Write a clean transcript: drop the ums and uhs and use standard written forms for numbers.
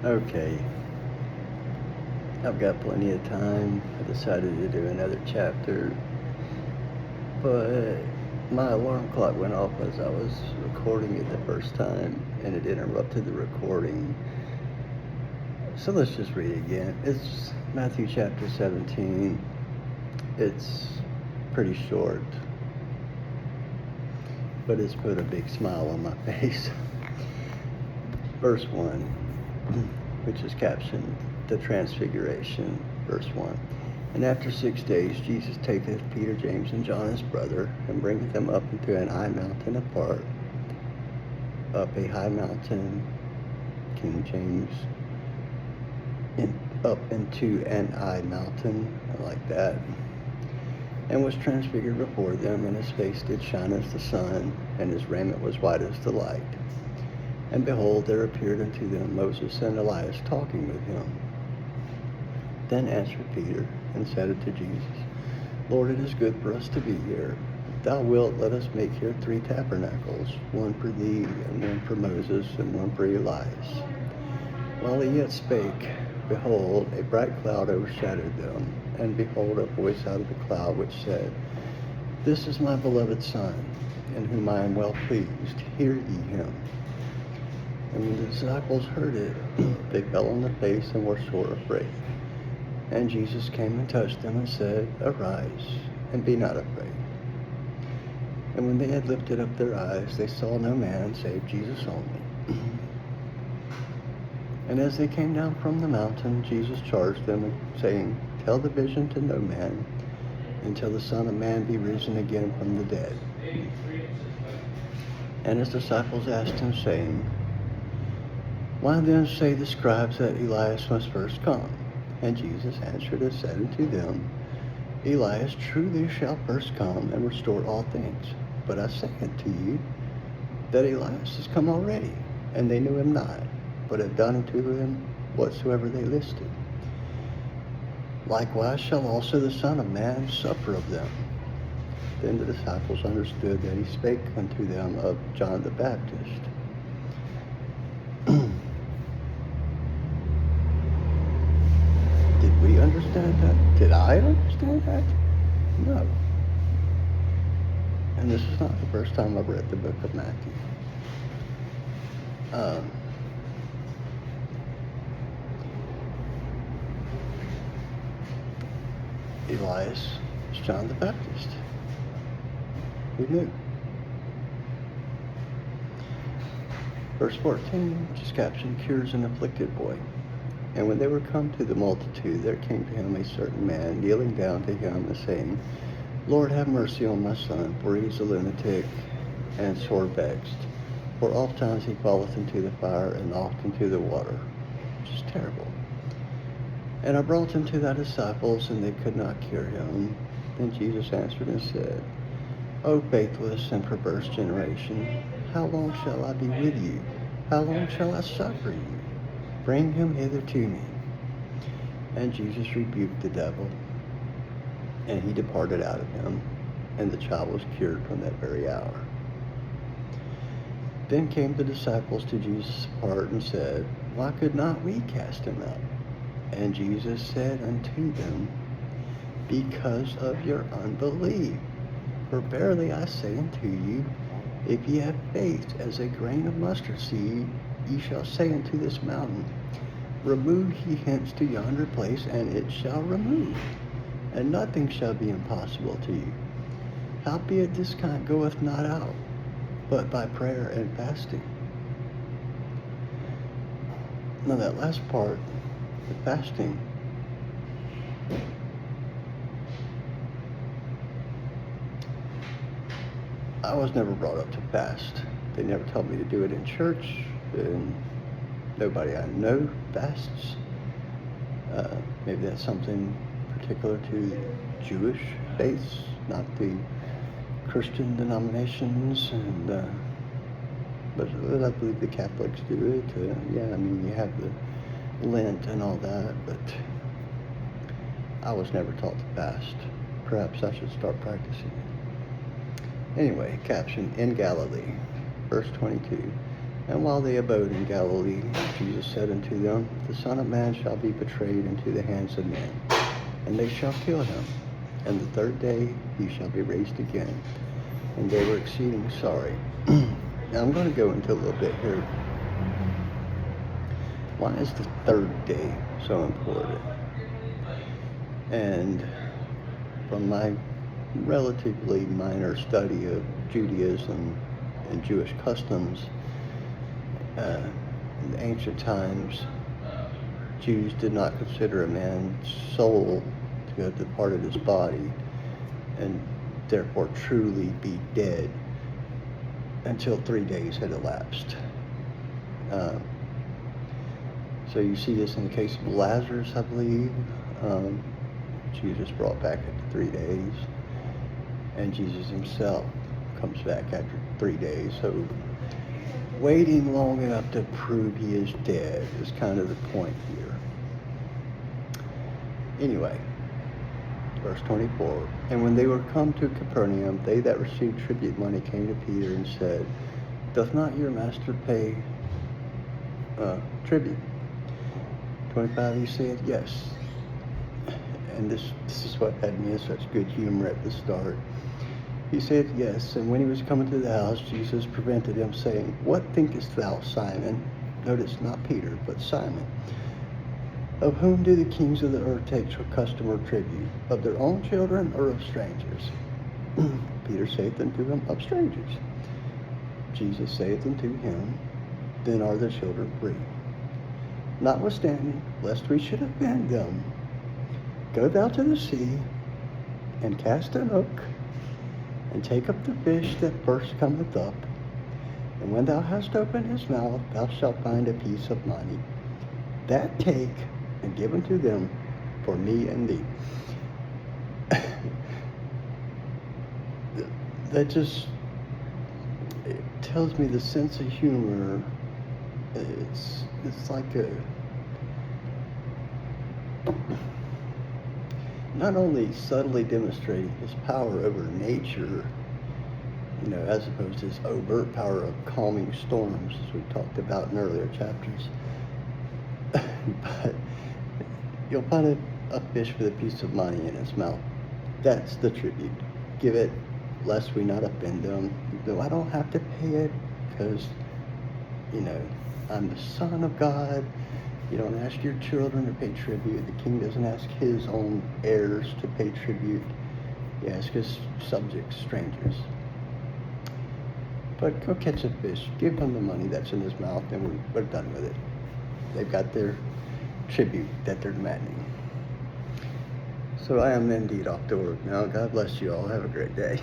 Okay, I've got plenty of time. I decided to do another chapter, but my alarm clock went off as I was recording it the first time, and it interrupted the recording. So let's just read it again. It's Matthew chapter 17. It's pretty short, but it's put a big smile on my face. Verse 1, which is captioned the Transfiguration, verse 1. And after 6 days Jesus taketh Peter, James, and John his brother, and bringeth them up into an high mountain apart, up a high mountain, King James, up into an high mountain, like that, and was transfigured before them, and his face did shine as the sun, and his raiment was white as the light. And behold, there appeared unto them Moses and Elias talking with him. Then answered Peter, and said unto Jesus, Lord, it is good for us to be here. If thou wilt, let us make here 3 tabernacles, one for thee, and one for Moses, and one for Elias. While he yet spake, behold, a bright cloud overshadowed them, and behold, a voice out of the cloud which said, This is my beloved Son, in whom I am well pleased. Hear ye him. And when the disciples heard it, they fell on their face and were sore afraid. And Jesus came and touched them and said, Arise, and be not afraid. And when they had lifted up their eyes, they saw no man save Jesus only. And as they came down from the mountain, Jesus charged them, saying, Tell the vision to no man, until the Son of Man be risen again from the dead. And his disciples asked him, saying, Why then say the scribes that Elias must first come? And Jesus answered and said unto them, Elias truly shall first come and restore all things. But I say unto you, that Elias is come already, and they knew him not, but have done unto him whatsoever they listed. Likewise shall also the Son of Man suffer of them. Then the disciples understood that he spake unto them of John the Baptist. Did we understand that? Did I understand that? No. And this is not the first time I've read the book of Matthew. Elias is John the Baptist. Who knew? Verse 14, which is captioned, Cures an afflicted boy. And when they were come to the multitude, there came to him a certain man, kneeling down to him, and saying, Lord, have mercy on my son, for he is a lunatic, and sore vexed. For oft times he falleth into the fire, and oft into the water. Which is terrible. And I brought him to thy disciples, and they could not cure him. Then Jesus answered and said, O faithless and perverse generation, how long shall I be with you? How long shall I suffer you? Bring him hither to me. And Jesus rebuked the devil, and he departed out of him, and the child was cured from that very hour. Then came the disciples to Jesus apart and said, Why could not we cast him out? And Jesus said unto them, Because of your unbelief. For verily I say unto you, if ye have faith as a grain of mustard seed, ye shall say unto this mountain, Remove ye hence to yonder place, and it shall remove, and nothing shall be impossible to you. Howbeit this kind goeth not out, but by prayer and fasting. Now that last part, the fasting, I was never brought up to fast. They never told me to do it in church, and nobody I know fasts. Maybe that's something particular to Jewish faiths, not the Christian denominations, and but I believe the Catholics do it. Yeah, I mean, you have the Lent and all that, but I was never taught to fast. Perhaps I should start practicing it. Anyway, caption, in Galilee, verse 22. And while they abode in Galilee, Jesus said unto them, The Son of Man shall be betrayed into the hands of men, and they shall kill him. And the third day he shall be raised again. And they were exceeding sorry. Now I'm going to go into a little bit here. Why is the third day so important? And from my relatively minor study of Judaism and Jewish customs, in the ancient times, Jews did not consider a man's soul to have departed his body and therefore truly be dead until 3 days had elapsed. So you see this in the case of Lazarus, I believe. Jesus brought back after 3 days, and Jesus himself comes back after 3 days. So waiting long enough to prove he is dead is kind of the point here. Anyway, verse 24, And when they were come to Capernaum, they that received tribute money came to Peter and said, Doth not your master pay tribute? 25, he said, Yes. And this is what had me in such good humor at the start. He said, Yes. And when he was coming to the house, Jesus prevented him, saying, What thinkest thou, Simon? Notice not Peter, but Simon. Of whom do the kings of the earth take custom or tribute? Of their own children or of strangers? Peter saith unto him, Of strangers. Jesus saith unto him, Then are the children free. Notwithstanding, lest we should offend them, go thou to the sea, and cast an hook, and take up the fish that first cometh up. And when thou hast opened his mouth, thou shalt find a piece of money. That take, and give unto them for me and thee. That just, it tells me the sense of humor. It's like not only subtly demonstrating his power over nature, as opposed to his overt power of calming storms, as we talked about in earlier chapters, but you'll find a fish with a piece of money in its mouth. That's the tribute. Give it, lest we not offend them. Though I don't have to pay it, because, I'm the Son of God. You don't ask your children to pay tribute. The king doesn't ask his own heirs to pay tribute. He asks his subjects, strangers. But go catch a fish. Give him the money that's in his mouth, and we're done with it. They've got their tribute that they're demanding. So I am indeed off to work now. God bless you all. Have a great day.